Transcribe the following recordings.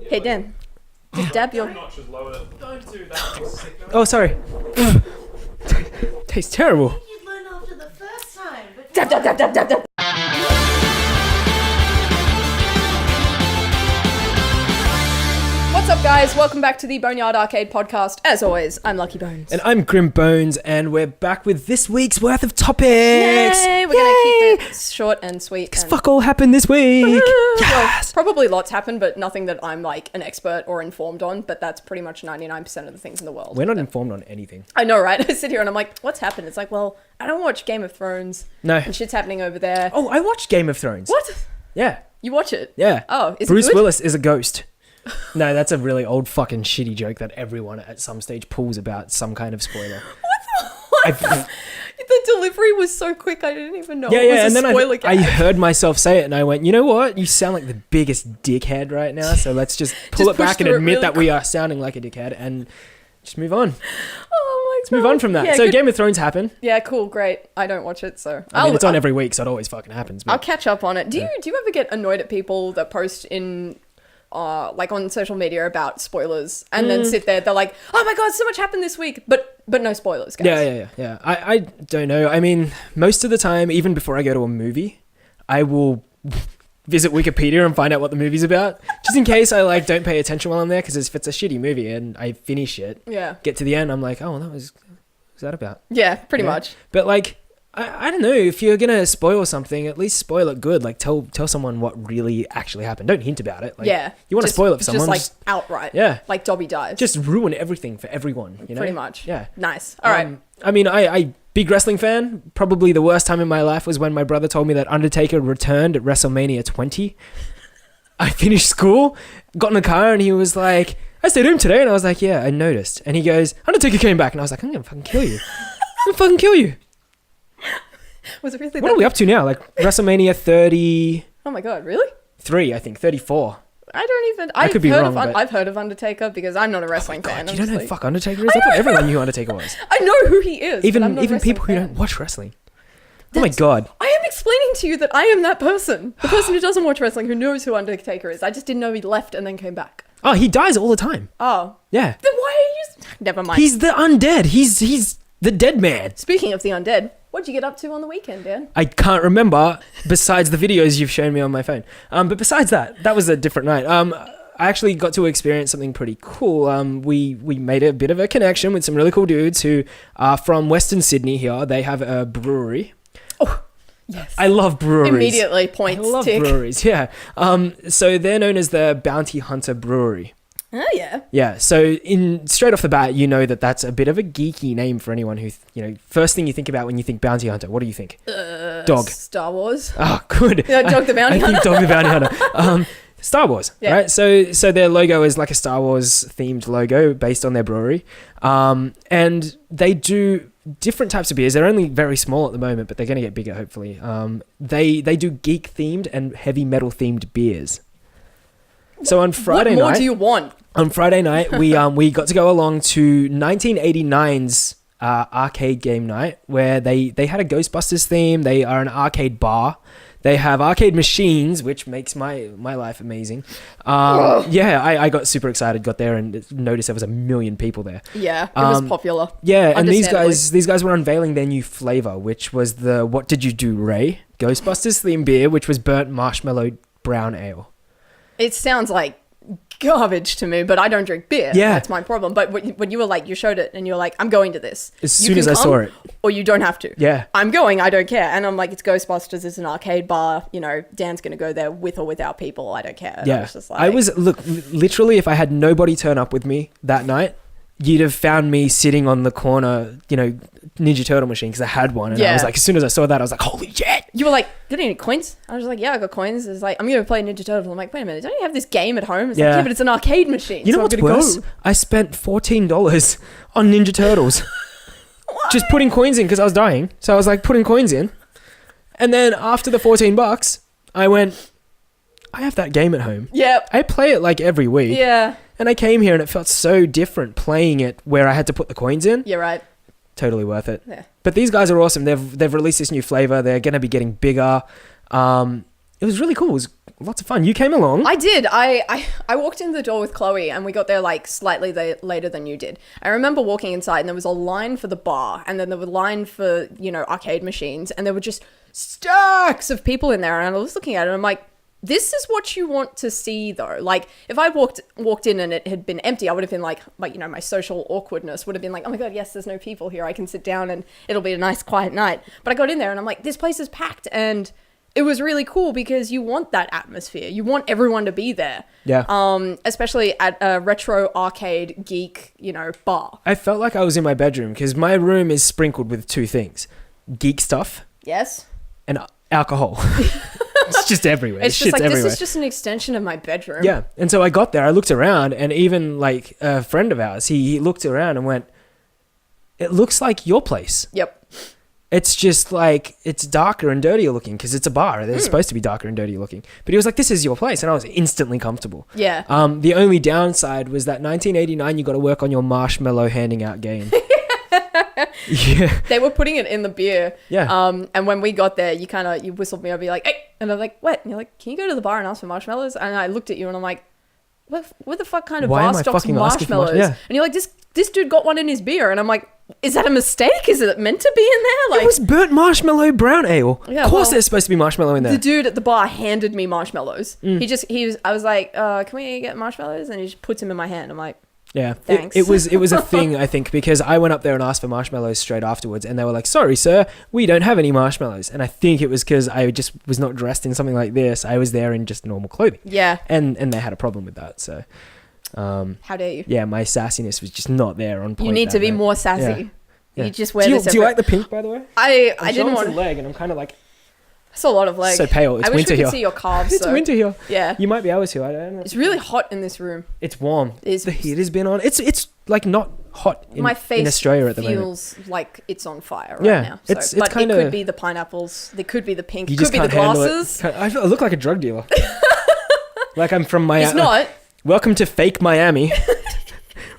Hey, Dan. Just dab your... Don't do that. Oh, sorry. Tastes terrible. You'd learn after the first time, but Dab, dab, dab, dab, dab, dab. What's up, guys? Welcome back to the Boneyard Arcade Podcast. As always, I'm Lucky Bones. And I'm Grim Bones, and we're back with this week's worth of topics. Yay! We're going to keep it short and sweet. Because fuck all happened this week. Yes! Well, probably lots happened, but nothing that I'm like an expert or informed on, but that's pretty much 99% of the things in the world. We're not informed on anything. I know, right? I sit here and I'm like, what's happened? It's like, well, I don't watch Game of Thrones. No. And shit's happening over there. Oh, I watched Game of Thrones. What? Yeah. You watch it? Yeah. Oh, is Bruce it good? Willis is a ghost. No, that's a really old fucking shitty joke that everyone at some stage pulls about some kind of spoiler. The delivery was so quick, I didn't even know Yeah, it was and a then spoiler I gag. heard myself say it, and I went, you know what? You sound like the biggest dickhead right now, so let's just pull Just it back push and through it admit really that we are sounding like a dickhead and just move on. Oh my Let's move on from that. Yeah, so good. Game of Thrones happened. Yeah, cool, great. I don't watch it, so I mean, it's on every week, so it always fucking happens. I'll But catch up on it. Do you ever get annoyed at people that post in like on social media about spoilers and then sit there, they're like, oh my god, so much happened this week, but no spoilers, guys. Yeah. I don't know. I mean, most of the time, even before I go to a movie, I will visit Wikipedia and find out what the movie's about, just in case I like don't pay attention while I'm there, because if it's a shitty movie and I finish it, Yeah. get to the end, I'm like, oh, well, what's that about? Yeah, pretty Yeah. much. But like, I don't know, if you're gonna spoil something, at least spoil it good. Like tell someone what really actually happened. Don't hint about it. Like, Yeah. you want to Just- spoil it for someone, Just like outright. yeah, Like Dobby dies. just ruin everything for everyone. You know, Pretty much. Yeah. Nice. All right. I mean, I big wrestling fan. Probably the worst time in my life was when my brother told me that Undertaker returned at WrestleMania 20. I finished school, got in the car, and he was like, I stayed home today, and I was like, yeah, I noticed. And he goes, Undertaker came back, and I was like, I'm gonna fucking kill you. I'm gonna fucking kill you. Was it really What are we up to now? Like WrestleMania 33, Oh my god, really? I think 34. I don't even. I could be wrong, but- I've heard of Undertaker because I'm not a wrestling fan. God, I'm you don't just know like- who fuck Undertaker is? I thought everyone knew who Undertaker was. I know who he is. but I'm Even not a wrestling people who fan. don't watch wrestling. Oh my god. I am explaining to you that I am that person. The person who doesn't watch wrestling, who knows who Undertaker is. I just didn't know he left and then came back. Oh, he dies all the time. Oh. Yeah. Then why are you... Never mind. He's the undead. He's the dead man. Speaking of the undead, what'd you get up to on the weekend, Dan? I can't remember, besides the videos you've shown me on my phone. But besides that was a different night. I actually got to experience something pretty cool. We made a bit of a connection with some really cool dudes who are from Western Sydney here. They have a brewery. Oh, yes. I love breweries. Immediately points, I love tick. breweries, yeah. So they're known as the Bounty Hunter Brewery. Oh, yeah. Yeah, so straight off the bat, you know that's a bit of a geeky name for anyone who, first thing you think about when you think Bounty Hunter, what do you think? Dog. Star Wars. Oh, good. Yeah, Dog the Bounty I think Dog the Bounty Hunter. Star Wars, Yeah. right? So their logo is like a Star Wars themed logo based on their brewery. And they do different types of beers. They're only very small at the moment, but they're going to get bigger, hopefully. They do geek themed and heavy metal themed beers. So on Friday What more night, do you want? on Friday night, we got to go along to 1989's arcade game night, where they had a Ghostbusters theme. They are an arcade bar. They have arcade machines, which makes my life amazing. Yeah, I got super excited, got there and noticed there was 1 million people there. Yeah, it was popular. Yeah, and these Understandably. guys were unveiling their new flavor, which was the What Did You Do, Ray? Ghostbusters themed beer, which was burnt marshmallow brown ale. It sounds like garbage to me, but I don't drink beer. Yeah. That's my problem. But when you were like, you showed it and you were like, I'm going to this. As You soon can as I come, saw it. Or you don't have to. Yeah. I'm going, I don't care. And I'm like, it's Ghostbusters, it's an arcade bar. Dan's going to go there with or without people. I don't care. And Yeah, I was just like, literally, if I had nobody turn up with me that night, you'd have found me sitting on the corner, Ninja Turtle machine, because I had one. And I Yeah. was like, as soon as I saw that, I was like, holy shit. you were like, did any coins? I was like, yeah, I got coins. It's like, I'm going to play Ninja Turtles. I'm like, wait a minute, don't you have this game at home? It's like, Yeah. yeah, but it's an arcade machine. You know so what's I'm gonna worse? Go. I spent $14 on Ninja Turtles. Just putting coins in because I was dying. So I was like putting coins in. And then after the $14, I went, I have that game at home. Yep. I play it like every week. Yeah. And I came here and it felt so different playing it where I had to put the coins in. You're right. Totally worth it. Yeah. But these guys are awesome. They've released this new flavor. They're going to be getting bigger. It was really cool. It was lots of fun. You came along. I did. I walked in the door with Chloe and we got there like slightly later than you did. I remember walking inside and there was a line for the bar and then there was a line for, arcade machines and there were just stacks of people in there and I was looking at it and I'm like, this is what you want to see though. Like if I walked in and it had been empty, I would have been like, my social awkwardness would have been like, oh my God, yes, there's no people here. I can sit down and it'll be a nice quiet night. But I got in there and I'm like, this place is packed and it was really cool because you want that atmosphere. You want everyone to be there. Yeah. Especially at a retro arcade geek, bar. I felt like I was in my bedroom because my room is sprinkled with two things: geek stuff Yes. and alcohol. It's just everywhere. It's just Shit's like, everywhere. this is just an extension of my bedroom. Yeah. And so I got there, I looked around, and even like a friend of ours, he looked around and went, it looks like your place. Yep. It's just like, it's darker and dirtier looking because it's a bar. They're supposed to be darker and dirtier looking. But he was like, this is your place. And I was instantly comfortable. Yeah. The only downside was that 1989, you got to work on your marshmallow handing out game. Yeah. They were putting it in the beer. Yeah. And when we got there, you whistled me over, you're like, hey. And I'm like, what? And you're like, can you go to the bar and ask for marshmallows? And I looked at you and I'm like, what the fuck kind of Why am bar I stocks fucking asking for marshmallows? Yeah. And you're like, this dude got one in his beer. And I'm like, is that a mistake? Is it meant to be in there? Like, It was burnt marshmallow brown ale. Yeah, of course well, there's supposed to be marshmallow in there. the dude at the bar handed me marshmallows. Mm. I was like, can we get marshmallows? And he just puts them in my hand. I'm like, Yeah, Thanks. It was a thing, I think, because I went up there and asked for marshmallows straight afterwards, and they were like, "Sorry, sir, we don't have any marshmallows." And I think it was because I just was not dressed in something like this. I was there in just normal clothing, yeah, and they had a problem with that. So, how dare you? yeah, my sassiness was just not there on point. You need to that be night. more sassy. Yeah. Yeah. You just wear Do this. you like the pink, by the way? I I'm didn't showing want some leg, and I'm kind of like I saw a lot of leg. so pale. It's I wish winter we could here. see your calves. It's though. winter here. Yeah, You might be able to. I don't know. it's really hot in this room. It's warm. It's- The heat has been on. It's like not hot My face in Australia at the moment. feels like it's on fire right Yeah, now. So, it's but kinda- it could be the pineapples. It could be the pink. You It just could be the can't handle glasses. it. I look like a drug dealer. Like I'm from Miami. It's not. Welcome to fake Miami,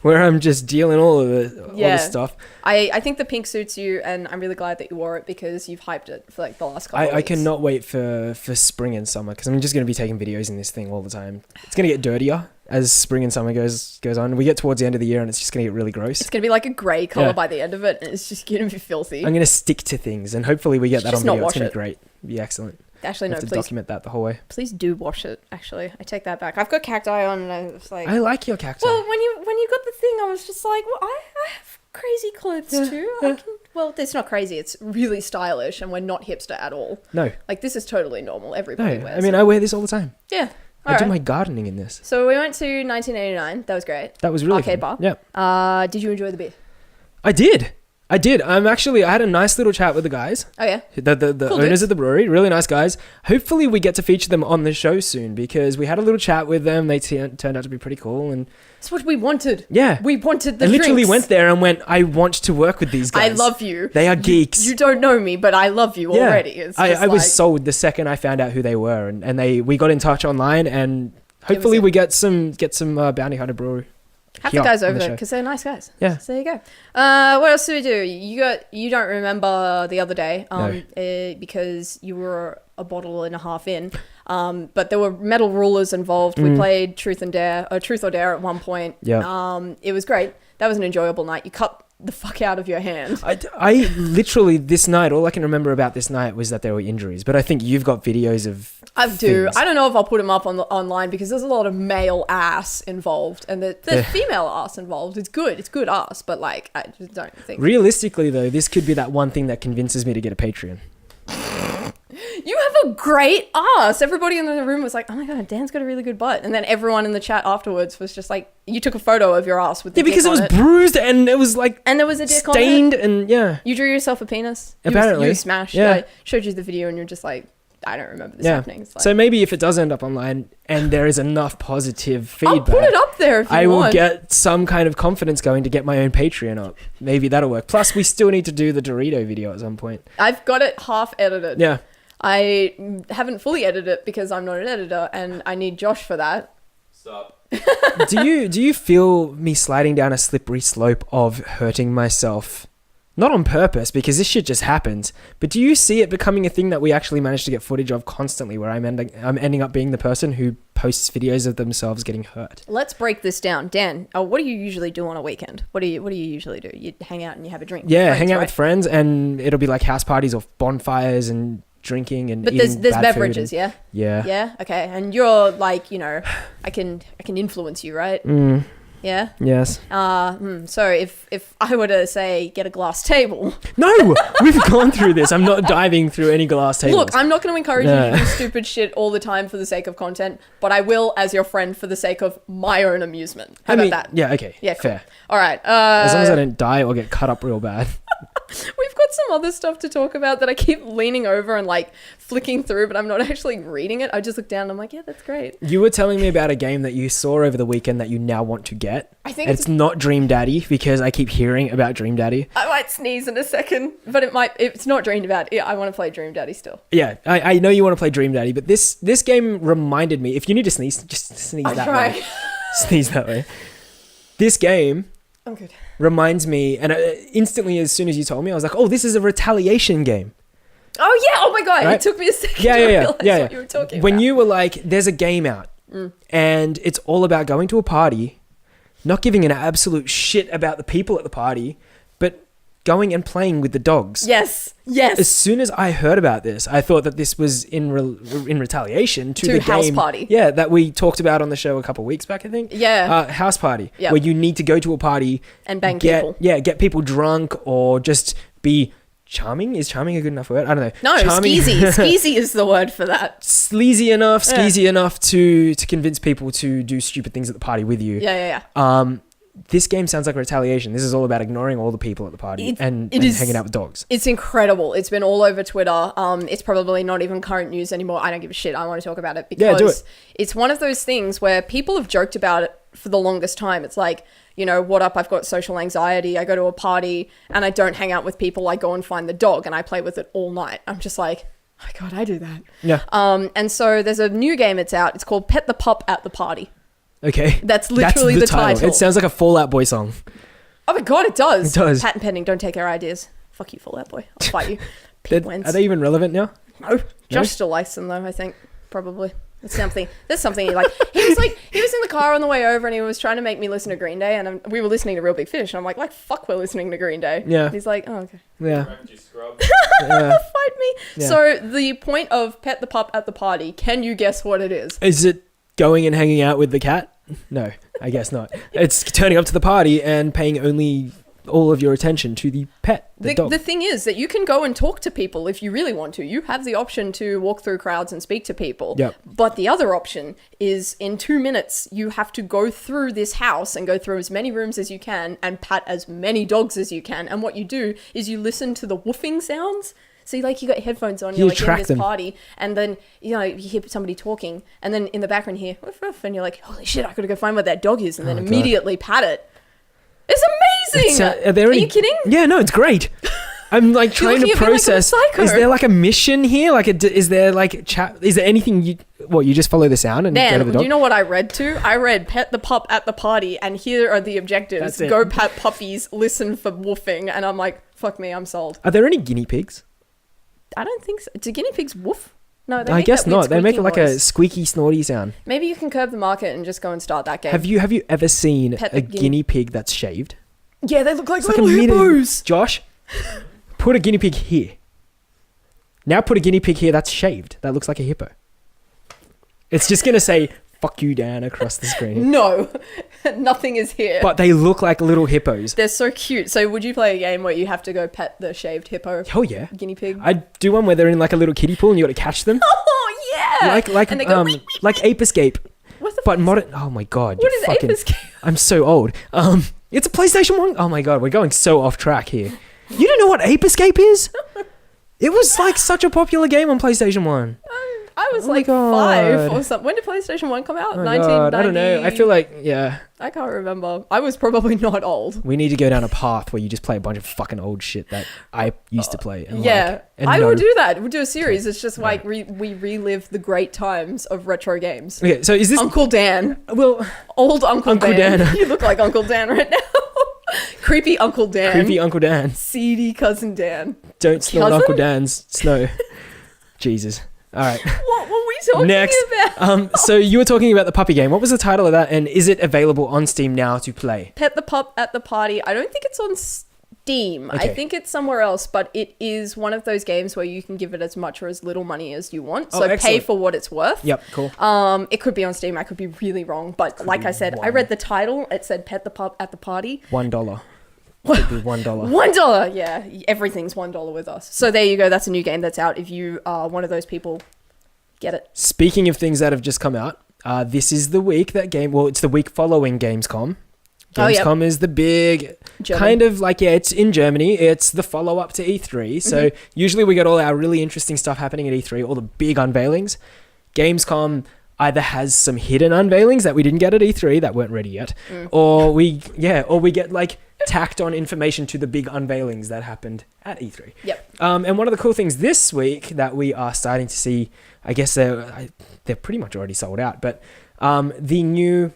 where I'm just dealing all the stuff. I think the pink suits you, and I'm really glad that you wore it because you've hyped it for like the last couple of I weeks. cannot wait for spring and summer because I'm just going to be taking videos in this thing all the time. It's going to get dirtier as spring and summer goes on. We get towards the end of the year and it's just going to get really gross. It's going to be like a grey colour Yeah. by the end of it, and it's just going to be filthy. I'm going to stick to things and hopefully we get that Just on not video. It's wash going to it. be great. It'll be excellent. Actually, I no, have to please, document that the whole way. please do wash it. Actually, I take that back. I've got cacti on, and I was like, I like your cacti. well, when you got the thing, I was just like, well, I have crazy clothes too. I can, well, it's not crazy. It's really stylish, and we're not hipster at all. No. Like this is totally normal. Everybody No. wears. I mean, it. I wear this all the time. Yeah. I do Alright. my gardening in this. So we went to 1989. That was great. That was really Arcade fun. bar. Yeah. Did you enjoy the beer? I did. I had a nice little chat with the guys. Oh yeah. The Cool owners dudes. of the brewery, really nice guys. Hopefully we get to feature them on the show soon because we had a little chat with them. They turned out to be pretty cool, and That's what we wanted. yeah, We wanted the I literally drinks. went there and went, I want to work with these I guys. love you. They are geeks. You don't know me, but I love you Yeah. already. It's just I was like- sold the second I found out who they were, and we got in touch online, and hopefully it. we get some Bounty Hunter brewery. have here the guys on over the there show. because they're nice guys. Yeah. So there you go. What else did we do? You don't remember the other day, because you were a bottle and a half in. But there were metal rulers involved. We played Truth or Dare at one point. Yeah. It was great. That was an enjoyable night. You cut the fuck out of your hand. I literally this night, all I can remember about this night was that there were injuries. But I think you've got videos of. I do. things. I don't know if I'll put them up online because there's a lot of male ass involved and there's Yeah. female ass involved. It's good. It's good ass, but like I just don't think. Realistically, though, this could be that one thing that convinces me to get a Patreon. You have a great ass. Everybody in the room was like, "Oh my god, Dan's got a really good butt," and then everyone in the chat afterwards was just like, "You took a photo of your ass with the Yeah, because dick it was on bruised and it was like and there was a dick stained on it. and yeah. You drew yourself a penis. Apparently. you smashed. Yeah. I showed you the video, and you're just like, "I don't remember this Yeah. happening." It's like, So maybe if it does end up online and there is enough positive feedback, I'll put it up there if you I will want. get some kind of confidence going to get my own Patreon up. Maybe that'll work. Plus, we still need to do the Dorito video at some point. I've got it half edited. Yeah. I haven't fully edited it because I'm not an editor and I need Josh for that. Stop. Do you feel me sliding down a slippery slope of hurting myself? Not on purpose, because this shit just happens. But do you see it becoming a thing that we actually manage to get footage of constantly, where I'm ending up being the person who posts videos of themselves getting hurt? Let's break this down. Dan, what do you usually do on a weekend? What do you usually do? You hang out and you have a drink? Yeah, with friends, hang out right? with friends, and it'll be like house parties or bonfires and drinking and But eating there's bad food beverages, and- yeah? Yeah. Yeah? Okay. And you're like, I can influence you, right? Mm, Yeah? yes. So if I were to say get a glass table, No, we've gone through this. I'm not diving through any glass tables. look, I'm not going to encourage you Yeah. to do stupid shit all the time for the sake of content, but I will as your friend for the sake of my own amusement. How about that? Yeah, okay. Yeah, cool. Fair. All right. As long as I don't die or get cut up real bad. We've got some other stuff to talk about that I keep leaning over and like flicking through, but I'm not actually reading it. I just look down and I'm like, yeah, that's great. You were telling me about a game that you saw over the weekend that you now want to get. I think It's not Dream Daddy, because I keep hearing about Dream Daddy. I might sneeze in a second, but it's not Dream Daddy. I want to play Dream Daddy still. Yeah, I know you want to play Dream Daddy, but this game reminded me, if you need to sneeze, just sneeze I'll that try. way. Sneeze that way. This game I'm good. reminds me, and instantly as soon as you told me, I was like, oh, this is a retaliation game. Oh yeah! Oh my god! Right? It took me a second Yeah, to yeah, yeah. realize Yeah, what yeah. you were talking When about. you were like, there's a game out, and it's all about going to a party, not giving an absolute shit about the people at the party, but going and playing with the dogs. Yes. As soon as I heard about this, I thought that this was in retaliation to the House game, Party. Yeah, that we talked about on the show a couple of weeks back, I think. Yeah. House Party, Yeah. where you need to go to a party And bang get, people. Yeah, get people drunk or just be charming. Is charming a good enough word? I don't know. No, Charming. skeezy. Skeezy is the word for that. Sleazy enough, Yeah. skeezy enough to convince people to do stupid things at the party with you. Yeah. This game sounds like retaliation. This is all about ignoring all the people at the party and is- hanging out with dogs. It's incredible. It's been all over Twitter. It's probably not even current news anymore. I don't give a shit. I want to talk about it because Yeah, do it. it's one of those things where people have joked about it for the longest time. It's like, what up? I've got social anxiety. I go to a party and I don't hang out with people. I go and find the dog and I play with it all night. I'm just like, oh my God, I do that. Yeah. And so there's a new game that's out. It's called Pet the Pup at the Party. Okay. That's literally the title. It sounds like a Fall Out Boy song. Oh my God, it does. It does. Patent pending. Don't take our ideas. Fuck you, Fall Out Boy. I'll fight you. Pig wins. Are they even relevant now? No, Josh still likes them though. I think probably it's something. There's something he like. He was in the car on the way over, and he was trying to make me listen to Green Day, and we were listening to Real Big Fish, and I'm like fuck, we're listening to Green Day. Yeah. He's like, oh okay, Yeah. Wrapped you scrub. Yeah. fight me. Yeah. So the point of Pet the Pup at the Party. Can you guess what it is? Is it going and hanging out with the cat? No, I guess not. It's turning up to the party and paying only all of your attention to the pet, the dog. The thing is that you can go and talk to people if you really want to. You have the option to walk through crowds and speak to people. Yep. But the other option is in 2 minutes, you have to go through this house and go through as many rooms as you can and pat as many dogs as you can. And what you do is you listen to the woofing sounds. So you got your headphones on, you're like in track this them. party, and then you hear somebody talking, and then in the background you hear woof woof, and you're like, holy shit, I gotta go find where that dog is, and then Oh, God. immediately pat it. It's amazing. Are you kidding? Yeah, no, it's great. I'm like trying to looking at me like I'm a process. psycho. Is there like a mission here? Like, is there like chat? Is there anything you just follow the sound and go to Dan, the do dog? you know what I read to? I read Pet the Pup at the Party, and here are the objectives. That's it. Go pat puppies, listen for woofing, and I'm like, fuck me, I'm sold. Are there any guinea pigs? I don't think so. Do guinea pigs woof? No, they I make guess that weird not. They make squeaky like noise. a squeaky, snorty sound. Maybe you can curb the market and just go and start that game. Have you ever seen Pet a the guinea pig that's shaved? Yeah, they look like It's like little a mini- hippos. Josh, put a guinea pig here. Now put a guinea pig here that's shaved. That looks like a hippo. It's just gonna say "fuck you" down across the screen. No, nothing is here. But they look like little hippos. They're so cute. So would you play a game where you have to go pet the shaved hippo Oh yeah. guinea pig? I'd do one where they're in like a little kiddie pool and you got to catch them. Oh yeah. like and they go, "Wee, wee, like Ape Escape. what the But fuck? modern. Oh my god. What you're is fucking, Ape Escape? I'm so old. It's a PlayStation 1. Oh my god, we're going so off track here. You don't know what Ape Escape is? It was like such a popular game on PlayStation 1. I was Oh my like God. 5 or something. When did PlayStation 1 come out? Oh my 1990. god, I don't know. I feel like, yeah, I can't remember. I was probably not old. we need to go down a path where you just play a bunch of fucking old shit that I used to play. And Yeah, like, and I know- will do that. We'll do a series. It's just like we relive the great times of retro games. Okay, so is this Uncle Dan. well? Old Uncle Uncle Dan. Dan. You look like Uncle Dan right now. Creepy Uncle Dan. Creepy Uncle Dan. Seedy cousin Dan. Don't snort Cousin? Uncle Dan's snow. Jesus. All right. What were we talking Next. about? So you were talking about the puppy game. What was the title of that? And is it available on Steam now to play? Pet the Pup at the Party. I don't think it's on Steam. Okay. I think it's somewhere else, but it is one of those games where you can give it as much or as little money as you want. So pay excellent. for what it's worth. Yep, cool. It could be on Steam. I could be really wrong, but like I said, I read the title. It said "Pet the Pup at the Party." $1. Could be $1. $1. Yeah, everything's $1 with us. So there you go. That's a new game that's out. If you are one of those people, get it. Speaking of things that have just come out, this is the week that it's the week following Gamescom. Oh, yep. Gamescom is the big kind of like, it's in Germany. It's the follow-up to E3. So usually we get all our really interesting stuff happening at E3, all the big unveilings. Gamescom either has some hidden unveilings that we didn't get at E3 that weren't ready yet, or we get like tacked on information to the big unveilings that happened at E3. Yep. And one of the cool things this week that we are starting to see, I guess they're pretty much already sold out, but the new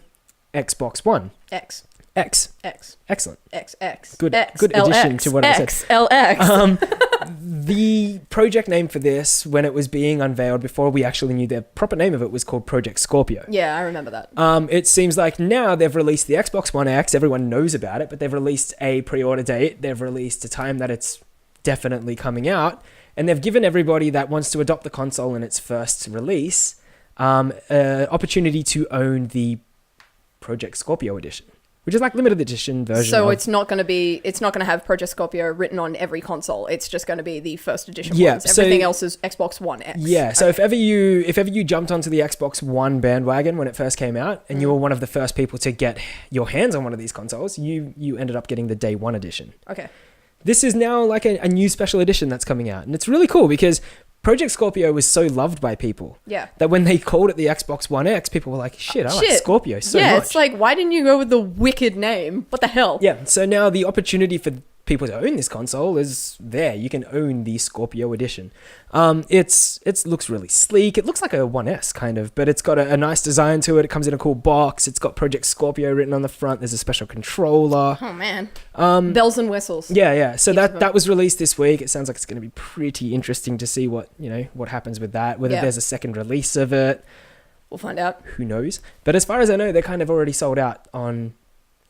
Xbox One. X. Excellent. XX. Good X, addition LX, to what I said. XLX. The project name for this, when it was being unveiled, before we actually knew the proper name of it, was called Project Scorpio. Yeah, I remember that. It seems like now they've released the Xbox One X. Everyone knows about it, but they've released a pre-order date. They've released a time that it's definitely coming out. And they've given everybody that wants to adopt the console in its first release an opportunity to own the Project Scorpio edition, which is like limited edition version. So it's not going to have Project Scorpio written on every console. It's just going to be the first edition ones. Everything else is Xbox One X. Yeah. So if ever you jumped onto the Xbox One bandwagon when it first came out, and you were one of the first people to get your hands on one of these consoles, you ended up getting the Day One edition. Okay. This is now like a new special edition that's coming out, and it's really cool because Project Scorpio was so loved by people that when they called it the Xbox One X, people were like, shit, I like Scorpio so much. Yeah, it's like, why didn't you go with the wicked name? What the hell? Yeah, so now the opportunity for people to own this console is there. You can own the Scorpio edition. It looks really sleek. It looks like a One S kind of, but it's got a nice design to it. It comes in a cool box. It's got Project Scorpio written on the front. There's a special controller. Oh man. Bells and whistles. Yeah. So that was released this week. It sounds like it's going to be pretty interesting to see what happens with that. Whether there's a second release of it. We'll find out. Who knows? But as far as I know, they're kind of already sold out on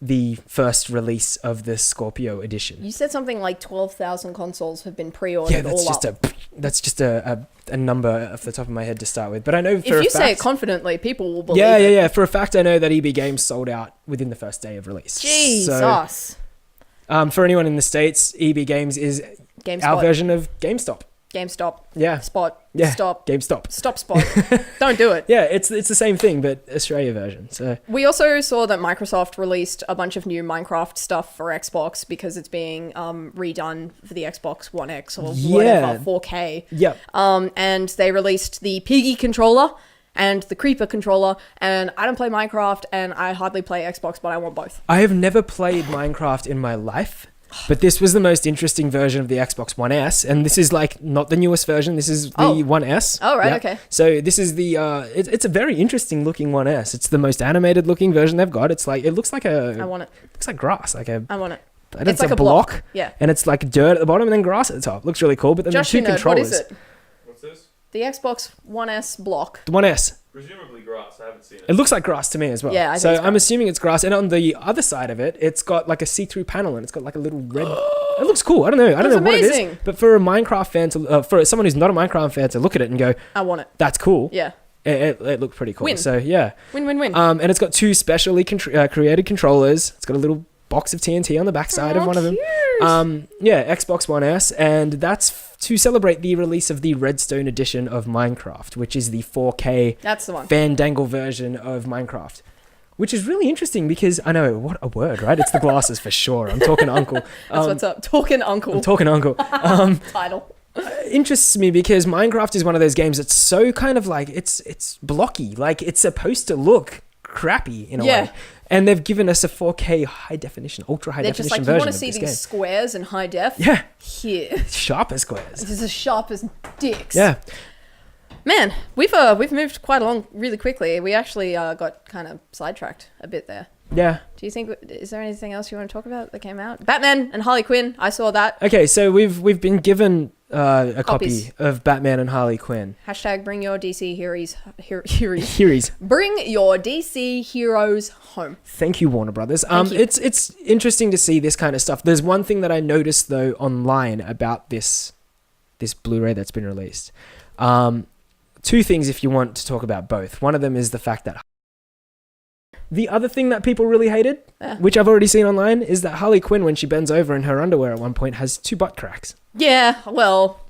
the first release of the Scorpio edition. You said something like 12,000 consoles have been pre-ordered. That's just a number off the top of my head to start with. But I know for a fact, if you say it confidently, people will believe it. Yeah. For a fact, I know that EB Games sold out within the first day of release. Jesus. So, for anyone in the States, EB Games is our version of GameStop. GameStop. Yeah. Spot. Yeah. Stop. GameStop. Stop Spot. Don't do it. Yeah, it's the same thing, but Australia version. So we also saw that Microsoft released a bunch of new Minecraft stuff for Xbox because it's being redone for the Xbox One X or whatever, 4K. Yep. And they released the Piggy controller and the Creeper controller, and I don't play Minecraft and I hardly play Xbox, but I want both. I have never played Minecraft in my life. But this was the most interesting version of the Xbox One S, and this is like not the newest version. This is the One S. Oh, right, okay. So this is the it's a very interesting looking One S. It's the most animated looking version they've got. It's like I want it. Looks like grass, I want it. And it's like a block. Yeah. And it's like dirt at the bottom and then grass at the top. Looks really cool. But then Josh, the two controllers. what is it? What's this? The Xbox One S block. The One S. Presumably grass. I haven't seen it. It looks like grass to me as well. Yeah, I think it's I'm assuming it's grass. And on the other side of it, it's got like a see-through panel and it's got like a little red. It looks cool. I don't know what it is. But for a Minecraft fan for someone who's not a Minecraft fan to look at it and go, I want it. That's cool. Yeah. It looked pretty cool. Win. So yeah. Win. And it's got two specially created controllers. It's got a little box of TNT on the backside of one of them. Xbox One S, and that's to celebrate the release of the Redstone edition of Minecraft, which is the 4K that's the one fandangle version of Minecraft, which is really interesting because I know, what a word, right? It's the glasses for sure. I'm talking uncle. That's what's up. Talking uncle. I'm talking uncle. Title. Interests me because Minecraft is one of those games that's so kind of like it's blocky, like it's supposed to look crappy in a way. And they've given us a 4K high definition, ultra high definition version. They're just like, you want to see these these squares in high def? Yeah. Here. Sharp as squares. This is as sharp as dicks. Yeah. Man, we've moved quite along really quickly. We actually got kind of sidetracked a bit there. Yeah. Do you think, is there anything else you want to talk about that came out? Batman and Harley Quinn. I saw that. Okay, so we've been given a Copies. copy of Batman and Harley Quinn. Hashtag bring your DC heroes. Heroes. Bring your DC heroes home. Thank you, Warner Brothers. Thank you. It's interesting to see this kind of stuff. There's one thing that I noticed though online about this Blu-ray that's been released. Two things if you want to talk about both. One of them is the fact that the other thing that people really hated, which I've already seen online, is that Harley Quinn, when she bends over in her underwear at one point, has 2 butt cracks. Yeah, well,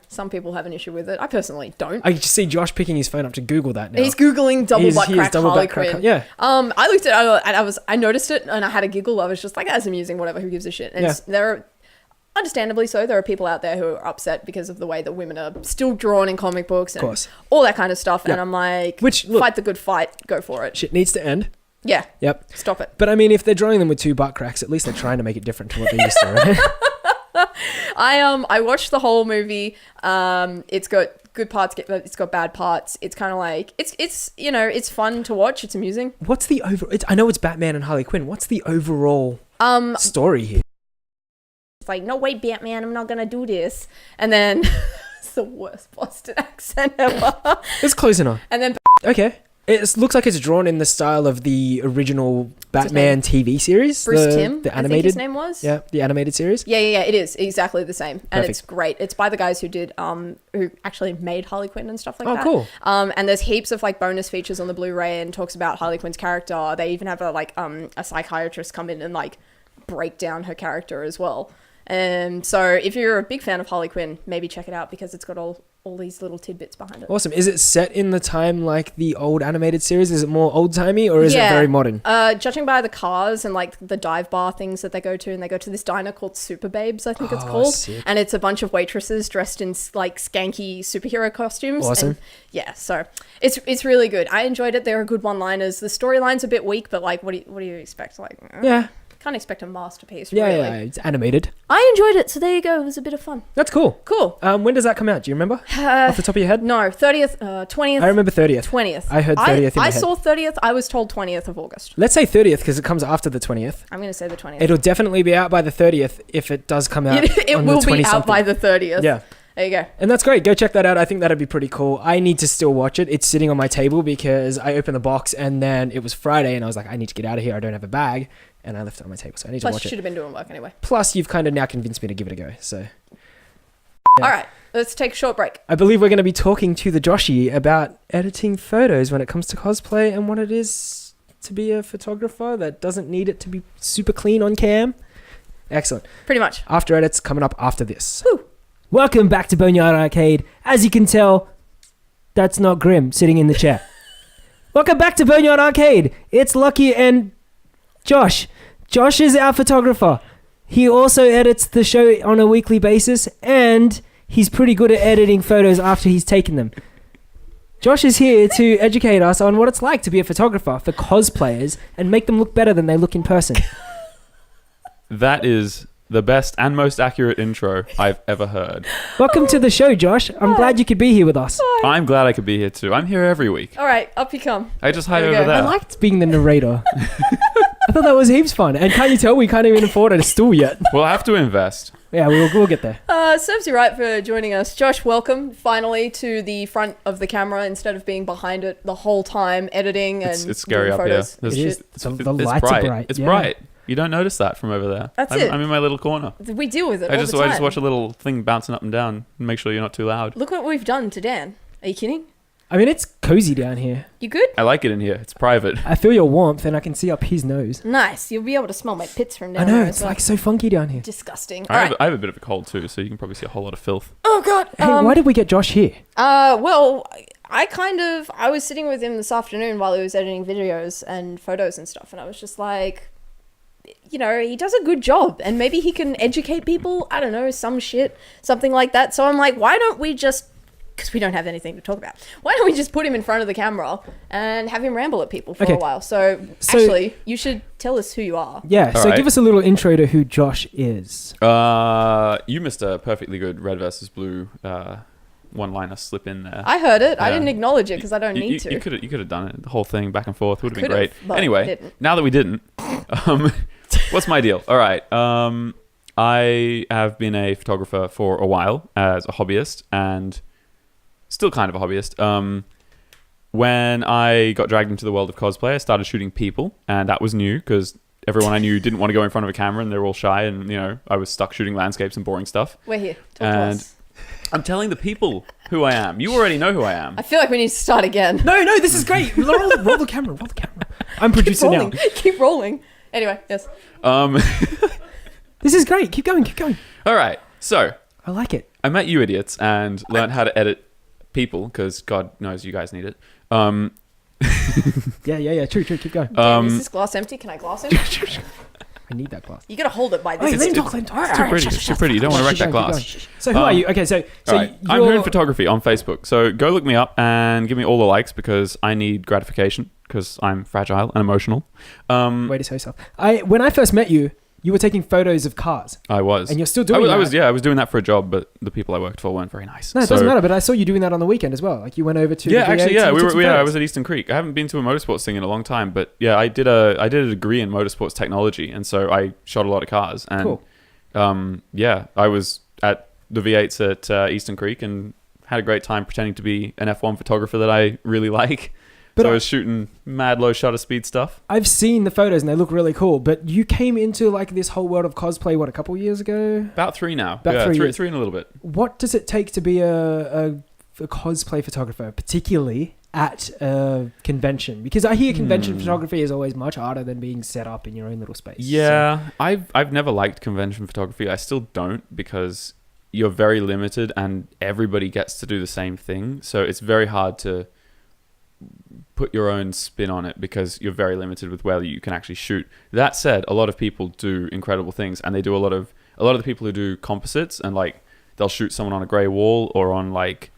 some people have an issue with it. I personally don't. I just see Josh picking his phone up to Google that now. He's Googling double butt He is crack double Harley butt crack. Quinn. Yeah. I looked at it and I noticed it and I had a giggle. I was just like, that's amusing, whatever, who gives a shit? And there are, understandably so, there are people out there who are upset because of the way that women are still drawn in comic books and all that kind of stuff. Yep. And I'm like, fight the good fight, go for it. Shit needs to end. Yeah. Yep. Stop it. But I mean, if they're drawing them with 2 butt cracks, at least they're trying to make it different to what they used to, right? I watched the whole movie. It's got good parts, it's got bad parts. It's kind of like it's fun to watch. It's amusing. What's the I know it's Batman and Harley Quinn. What's the overall story here? It's like, no way, Batman, I'm not gonna do this. And then it's the worst Boston accent ever. It's close enough. And then okay. It looks like it's drawn in the style of the original Batman TV series. Bruce Timm, the animated, I think his name was. Yeah, the animated series. Yeah, it is exactly the same. And Perfect. It's great. It's by the guys who did, who actually made Harley Quinn and stuff like that. Oh, cool. And there's heaps of like bonus features on the Blu-ray and talks about Harley Quinn's character. They even have a psychiatrist come in and like break down her character as well. And so if you're a big fan of Harley Quinn, maybe check it out because it's got all these little tidbits behind it. Awesome. Is it set in the time like the old animated series? Is it more old-timey or is it very modern? Judging by the cars and like the dive bar things that they go to, and they go to this diner called Super Babes, I think it's called. Sick. And it's a bunch of waitresses dressed in like skanky superhero costumes. Awesome. And yeah, so it's really good. I enjoyed it. There are good one-liners. The storyline's a bit weak, but like what do you expect? Like can't expect a masterpiece, really. Yeah, it's animated. I enjoyed it, so there you go. It was a bit of fun. That's cool. Cool. When does that come out? Do you remember? Off the top of your head? No, 30th, 20th. I remember 30th. 20th. I heard 30th in my head. I saw 30th. I was told 20th of August. Let's say 30th because it comes after the 20th. I'm going to say the 20th. It'll definitely be out by the 30th if it does come out. It on will the be 20 out by the 30th. Yeah. There you go. And that's great. Go check that out. I think that'd be pretty cool. I need to still watch it. It's sitting on my table because I opened the box and then it was Friday and I was like, I need to get out of here. I don't have a bag. And I left it on my table. So I need to watch it. Plus, you should have been doing work anyway. Plus, you've kind of now convinced me to give it a go. So, All right. Let's take a short break. I believe we're going to be talking to the Joshie about editing photos when it comes to cosplay and what it is to be a photographer that doesn't need it to be super clean on cam. Excellent. Pretty much. After edits coming up after this. Woo. Welcome back to Boneyard Arcade. As you can tell, that's not Grim sitting in the chair. Welcome back to Boneyard Arcade. It's Lucky and Josh. Josh is our photographer. He also edits the show on a weekly basis, and he's pretty good at editing photos after he's taken them. Josh is here to educate us on what it's like to be a photographer for cosplayers and make them look better than they look in person. That is the best and most accurate intro I've ever heard. Welcome to the show, Josh. I'm glad you could be here with us. I'm glad I could be here too. I'm here every week. All right. Up you come. I just hide There we over go. there. I liked being the narrator. I thought that was heaps fun. And can't you tell we can't even afford a stool yet? We'll have to invest. Yeah, we'll get there. Serves you right for joining us. Josh, welcome finally to the front of the camera instead of being behind it the whole time editing and It's scary doing up here. photos. There's It is. just- The it's lights are bright. It's Yeah. bright. You don't notice that from over there. That's I'm, it. I'm in my little corner. We deal with it I all just the time. watch a little thing bouncing up and down and make sure you're not too loud. Look what we've done to Dan. Are you kidding? I mean, it's cozy down here. You good? I like it in here. It's private. I feel your warmth and I can see up his nose. Nice. You'll be able to smell my pits from down I know, there it's as well. like so funky down here. Disgusting. I Alright. have a bit of a cold too, so you can probably see a whole lot of filth. Oh god. Hey, why did we get Josh here? Well, I was sitting with him this afternoon while he was editing videos and photos and stuff, and I was just like, you know, he does a good job, and maybe he can educate people. I don't know, something like that. So I'm like, why don't we just, because we don't have anything to talk about, why don't we just put him in front of the camera and have him ramble at people for a while? So actually, you should tell us who you are. Yeah, All so right. give us a little intro to who Josh is. You missed a perfectly good red versus blue one-liner slip in there. I heard it. I Yeah. didn't acknowledge it because I don't You- need you, to. You could have done it. The whole thing back and forth would have been Could've, great. but Anyway, didn't. now that we didn't, what's my deal? All right. I have been a photographer for a while as a hobbyist and still kind of a hobbyist. When I got dragged into the world of cosplay, I started shooting people, and that was new because everyone I knew didn't want to go in front of a camera, and they're all shy, and I was stuck shooting landscapes and boring stuff. We're here. Talk to And us. I'm telling the people who I am. You already know who I am. I feel like we need to start again. No, this is great. Roll the camera. Roll the camera. I'm Keep producer now. rolling. Keep rolling. Anyway, yes. This is great. Keep going. All right. So I like it. I met you idiots and learned how to edit people because God knows you guys need it. Yeah. True. Keep going. Damn, is this glass empty? Can I glass it? I need that glass. You gotta hold it by this. Wait, let him talk. It's too pretty. It's too pretty. You don't want to wreck that Keep going. glass. So who are you? Okay, so All right. I'm you're doing photography on Facebook. So go look me up and give me all the likes because I need gratification because I'm fragile and emotional. Way to say yourself. When I first met you, you were taking photos of cars, I was. and you're still doing I that. was doing that for a job, but the people I worked for weren't very nice. No, it doesn't matter. But I saw you doing that on the weekend as well. Like you went over to Yeah, the actually, V8 yeah, and we took were. some Yeah, I photos. was at Eastern Creek. I haven't been to a motorsports thing in a long time, but yeah, I did a degree in motorsports technology, and so I shot a lot of cars. And Cool. yeah, I was at the V8s at Eastern Creek and had a great time pretending to be an F1 photographer that I really like. But So I was shooting mad low shutter speed stuff. I've seen the photos and they look really cool. But you came into like this whole world of cosplay a couple years ago? About 3 now. About yeah, 3 three, years. 3 and a little bit. What does it take to be a cosplay photographer, particularly at a convention? Because I hear convention photography is always much harder than being set up in your own little space. Yeah, I've never liked convention photography. I still don't because you're very limited and everybody gets to do the same thing. So it's very hard to put your own spin on it because you're very limited with where you can actually shoot. That said, a lot of people do incredible things, and they do a lot of the people who do composites and like they'll shoot someone on a grey wall or on like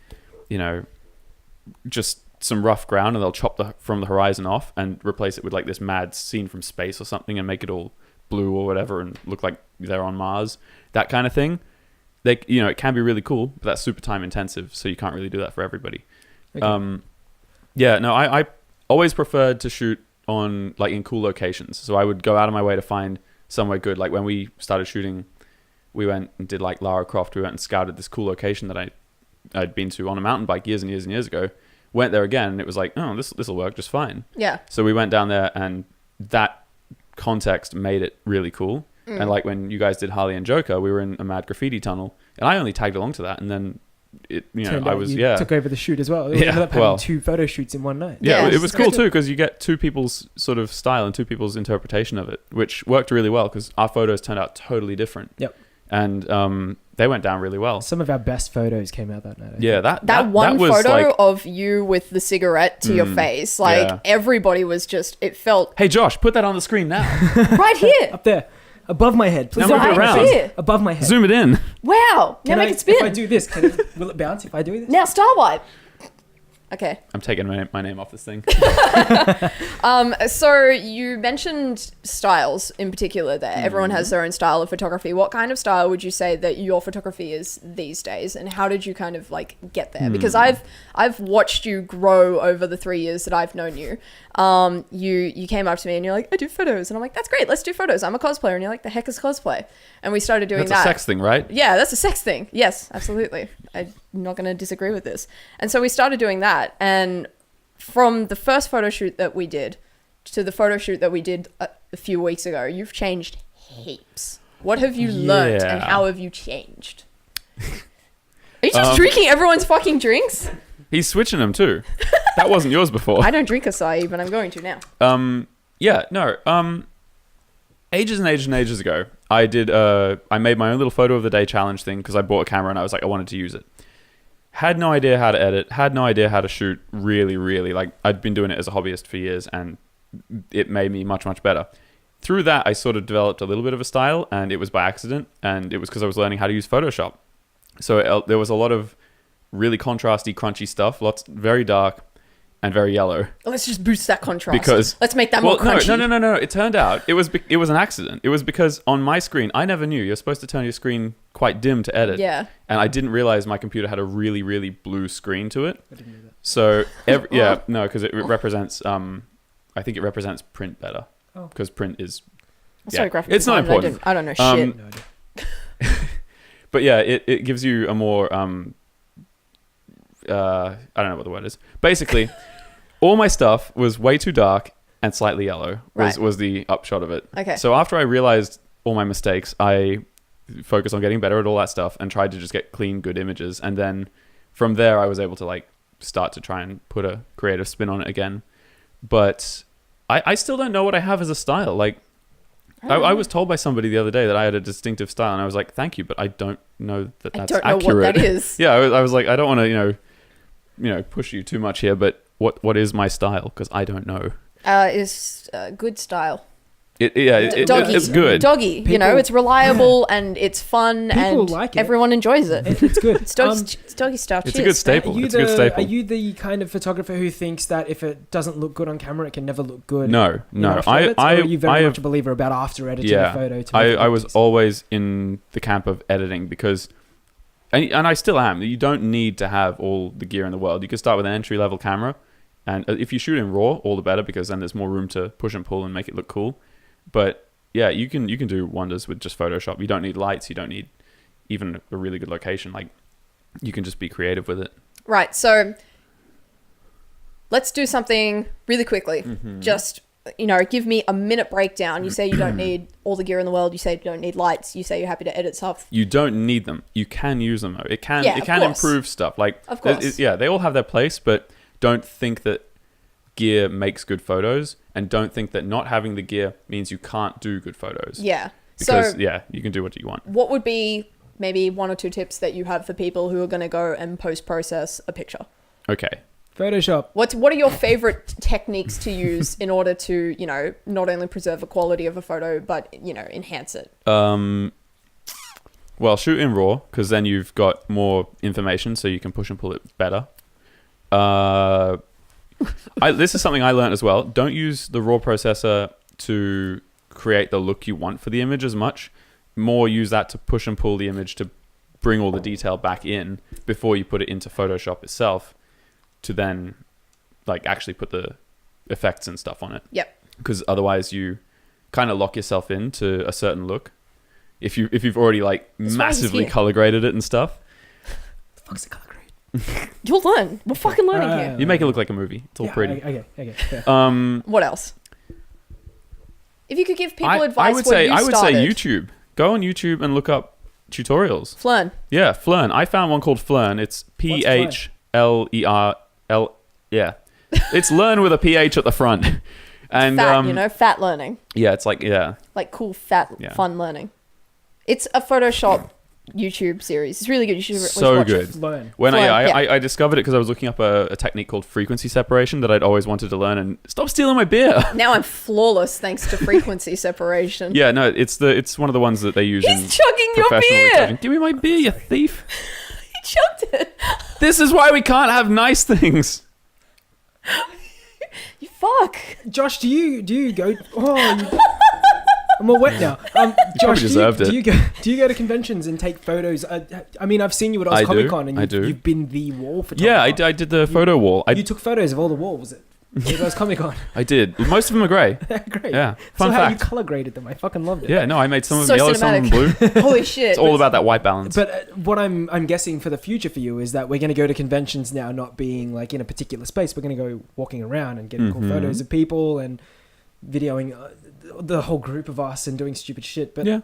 just some rough ground, and they'll chop from the horizon off and replace it with like this mad scene from space or something and make it all blue or whatever and look like they're on Mars. That kind of thing. It can be really cool, but that's super time intensive, so you can't really do that for everybody. Okay. Yeah, no, I always preferred to shoot on like in cool locations. So I would go out of my way to find somewhere good. Like when we started shooting, we went and did like Lara Croft. We went and scouted this cool location that I'd been to on a mountain bike years and years and years ago. Went there again, and it was like, oh, this will work just fine. Yeah. So we went down there, and that context made it really cool. And like when you guys did Harley and Joker, we were in a mad graffiti tunnel, and I only tagged along to that, and then Turned I out was you took over the shoot as well. You Yeah, ended up having well. 2 photo shoots in one night. Yeah, Yeah, it was it's cool good. too because you get 2 people's sort of style and 2 people's interpretation of it, which worked really well because our photos turned out totally different. Yep. And they went down really well. Some of our best photos came out that night. Yeah, That one was photo like, of you with the cigarette to your face, like yeah. everybody was just, it felt hey Josh, put that on the screen now. right here. Up there, above my head. Please Now don't move it put my around. face Here. above my head. Zoom it in. Wow. Now Can make I, it spin. If I do this, will it bounce if I do this? Now star wipe. Okay. I'm taking my name off this thing. So you mentioned styles in particular there. Everyone has their own style of photography. What kind of style would you say that your photography is these days, and how did you kind of like get there? Because I've watched you grow over the 3 years that I've known you. You came up to me and you're like, I do photos, and I'm like, that's great, let's do photos. I'm a cosplayer, and you're like, the heck is cosplay? And we started doing That's that. a sex thing, right? Yeah, that's a sex thing. Yes, absolutely. I'm not going to disagree with this. And so we started doing that. And from the first photo shoot that we did to the photo shoot that we did a few weeks ago, you've changed heaps. What have you learned and Yeah. how have you changed? Are you just drinking everyone's fucking drinks? He's switching them too. That wasn't yours before. I don't drink acai, but I'm going to now. Yeah, no. Ages and ages and ages ago, I made my own little photo of the day challenge thing because I bought a camera and I was like, I wanted to use it. Had no idea how to edit, had no idea how to shoot really, like I'd been doing it as a hobbyist for years and it made me much, much better. Through that, I sort of developed a little bit of a style, and it was by accident, and it was because I was learning how to use Photoshop. So there was a lot of really contrasty, crunchy stuff, very dark, and very yellow. Let's just boost that contrast. Because let's make that more crunchy. No. It turned out it was an accident. It was because on my screen, I never knew you're supposed to turn your screen quite dim to edit. Yeah. And I didn't realize my computer had a really, really blue screen to it. I didn't know that. So because it represents I think it represents print better. Because print is Sorry, graphic it's not design, important. I don't know shit. No idea. But yeah, it gives you a more I don't know what the word is. Basically, all my stuff was way too dark and slightly yellow was the upshot of it. Okay. So after I realized all my mistakes, I focused on getting better at all that stuff and tried to just get clean, good images. And then from there, I was able to like start to try and put a creative spin on it again. But I still don't know what I have as a style. Like, I was told by somebody the other day that I had a distinctive style, and I was like, "Thank you," but I don't know that that's accurate. I don't know what that is. Yeah, I was like, I don't want to, push you too much here, but what is my style? Because I don't know. Is good style. Doggy. It's good. Doggy. It's reliable and it's fun People and like it. everyone enjoys it. It's good. It's doggy style. It's Cheers, a good staple. Are you It's a good staple. Are you the kind of photographer who thinks that if it doesn't look good on camera, it can never look good? No. After edits? Or are you very much a believer about after editing a photo? To make it I look was decent? always in the camp of editing because, and I still am. You don't need to have all the gear in the world. You can start with an entry level camera, and if you shoot in RAW, all the better because then there's more room to push and pull and make it look cool. But yeah, you can do wonders with just Photoshop. You don't need lights. You don't need even a really good location. Like, you can just be creative with it. Right. So let's do something really quickly. Mm-hmm. Just, give me a minute breakdown. You say you don't need all the gear in the world. You say you don't need lights. You say you're happy to edit stuff. You don't need them. You can use them though. It can Yeah, of course. improve stuff. Like, Of course. they all have their place, but don't think that gear makes good photos, and don't think that not having the gear means you can't do good photos. Yeah. Because So you can do what you want. what would be maybe 1 or 2 tips that you have for people who are going to go and post-process a picture? Okay. Photoshop. What are your favorite techniques to use in order to, not only preserve the quality of a photo, but, enhance it? Well, shoot in RAW, because then you've got more information, so you can push and pull it better. This is something I learned as well. Don't use the RAW processor to create the look you want for the image as much. More use that to push and pull the image to bring all the detail back in before you put it into Photoshop itself to then like actually put the effects and stuff on it. Yep. Because otherwise you kind of lock yourself into a certain look. If you've already like That's why he's massively here. color graded it and stuff, The fuck's the color grade? You'll learn. We're fucking learning here. you make it look like a movie. It's all Yeah, pretty. Okay. Yeah. What else? If you could give people I advice would when say you I would started. say YouTube. Go on YouTube and look up tutorials. Flern. Yeah, Flern. I found one called Flern. It's PHLERL. Yeah, it's learn with a PH at the front. And Fat, fat learning. yeah, it's like Like cool, fat, Yeah. fun learning. It's a Photoshop YouTube series. It's really good. You should So watch good. it. Learn. when Flern, yeah. I discovered it because I was looking up a technique called frequency separation that I'd always wanted to learn. And stop stealing my beer. Now I'm flawless thanks to frequency separation. Yeah, no, it's one of the ones that they use in He's chugging your professional beer. retouching. Give me my beer, you thief! He chugged it. This is why we can't have nice things. You fuck. Josh, do you go? I'm all wet now. Josh, deserved it. do you go to conventions and take photos? I mean, I've seen you at I Oz do, Comic Con, and I do. you've been the wall photographer. Yeah, I did the photo wall. You took photos of all the walls at Oz Comic Con. I did. Most of them are grey. Great. Yeah. So Fun how you fact. color graded them? I fucking loved it. Yeah, no, I made some of So them yellow, some of them blue. Holy shit. It's all about that white balance. But what I'm guessing for the future for you is that we're going to go to conventions now, not being like in a particular space. We're going to go walking around and getting cool photos of people and videoing the whole group of us and doing stupid shit. But yeah.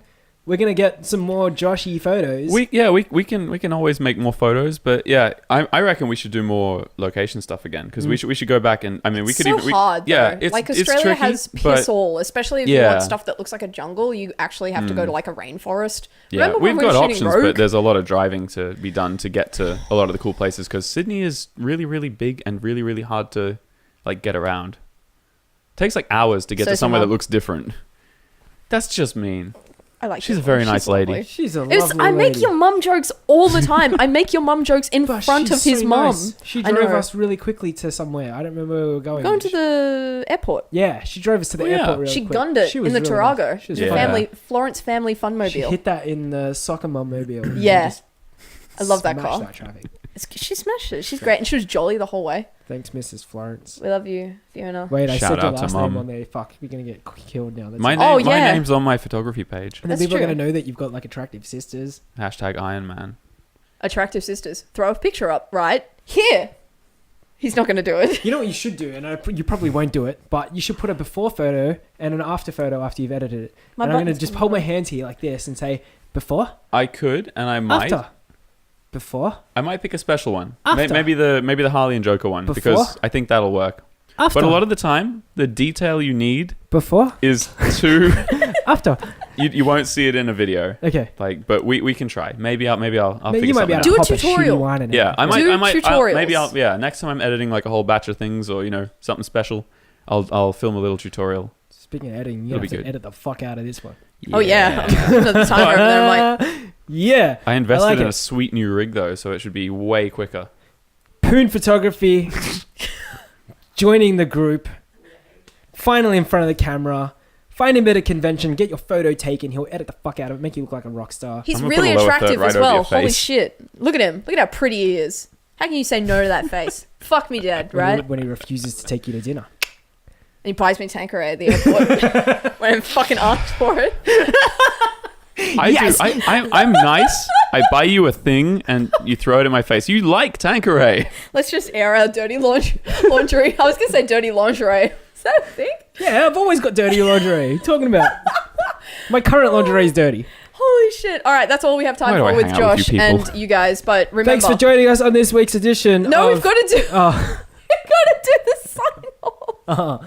we're going to get some more Joshy photos. We can always make more photos, but yeah, I reckon we should do more location stuff again because we should go back and I mean we It's could so even hard, yeah, though. it's like it's Australia tricky, has but piss all, especially if you Yeah. want stuff that looks like a jungle. You actually have to go to like a rainforest. yeah, Remember when we've we were got shooting options, Rogue? but there's a lot of driving to be done to get to a lot of the cool places because Sydney is really really big and really really hard to like get around. It takes like hours to get So to somewhere that somehow- looks different. That's just mean. I like. She's a your very mum. nice lady. lovely. She's a It was, lovely I make lady. your mum jokes all the time. I make your mum jokes in But front of she's his so mum. nice. She I drove know. us really quickly to somewhere. I don't remember where we were going. Going to the airport. Yeah, she drove us to the Oh, yeah. airport really She quick. gunned it She was in the really nice. Tarago. She was Yeah. fun. Family Florence family She funmobile. hit that in the soccer mum-mobile. Yeah. Just I love that smashed car. that traffic. She smashed it. She's great, and she was jolly the whole way. Thanks, Mrs. Florence. We love you, Fiona. Wait, I Shout said your out to last name Mum. on there. Fuck, we're gonna get killed now. That's My it. name, Oh, my yeah. name's on my photography page. And then That's people are true. gonna know that you've got like attractive sisters. Hashtag Iron Man. Attractive sisters. Throw a picture up, right? Here. He's not going to do it. You know what you should do, and you probably won't do it, but you should put a before photo and an after photo after you've edited it. My and I'm gonna button's just coming hold my off. hands here like this and say before, I could, and I might. after, before, I might pick a special one. After. Maybe the Harley and Joker one, Before. because I think that'll work. after. But a lot of the time, the detail you need before, is too. after. You won't see it in a video. Okay. Like, but we can try. Maybe I'll Maybe figure you might be something able out. to Do a hop tutorial. shitty one and Yeah, I might. Do I might. tutorials. Next time I'm editing like a whole batch of things, or something special, I'll film a little tutorial. Speaking of editing, you It'll have be to good. edit the fuck out of this one. Oh, yeah. Another time over there, I'm like, yeah. I invested like in it. a sweet new rig though, so it should be way quicker. Poon Photography joining the group, finally in front of the camera, find him at a convention, get your photo taken, he'll edit the fuck out of it, make you look like a rock star. he's I'm gonna really put a lower attractive third right as over well. your Holy face. shit. Look at him. Look at how pretty he is. How can you say no to that face? Fuck me dead, right? When he refuses to take you to dinner. And he buys me Tanqueray at the airport when I fucking asked for it. Yes! I'm nice. I buy you a thing and you throw it in my face. You like Tanqueray. Let's just air our dirty laundry. I was going to say dirty lingerie. Is that a thing? Yeah, I've always got dirty lingerie. What are you talking about? My current lingerie is dirty. Holy shit. All right, that's all we have time Why do for I with hang out with Josh you people? and you guys. But remember... Thanks for joining us on this week's edition. No, of, we've got to do... Oh, We've got to do the sign off.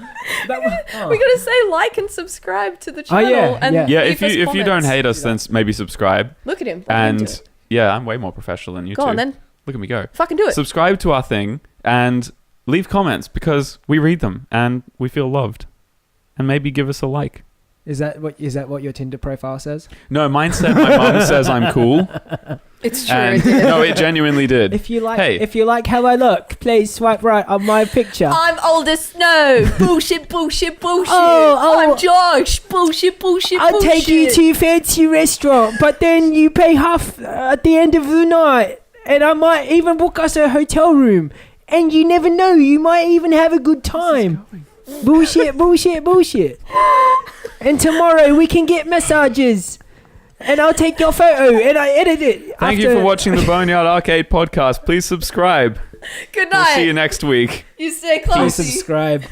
that We got to say like and subscribe to the channel. yeah, and yeah. Yeah, leave if you us don't comments. hate us, then maybe subscribe. Look at him. Let him do And it. yeah, I'm way more professional than you Go two. on then. Look at me go. Fucking do it. Subscribe to our thing and leave comments because we read them and we feel loved. And maybe give us a like. Is that what your Tinder profile says? No, mine said my mum says I'm cool. It's true. And it did. no, it genuinely did. If you like Hey. if you like how I look, please swipe right on my picture. I'm old as snow. Bullshit, bullshit, bullshit. Oh. I'm Josh. Bullshit, bullshit, I'll bullshit. take you to a fancy restaurant, but then you pay half at the end of the night. And I might even book us a hotel room. And you never know, you might even have a good time. Bullshit, bullshit, bullshit. And tomorrow we can get massages. And I'll take your photo and I edit it. Thank you for watching the Boneyard Arcade podcast. Please subscribe. Good We'll night. see you next week. You stay Please close. subscribe.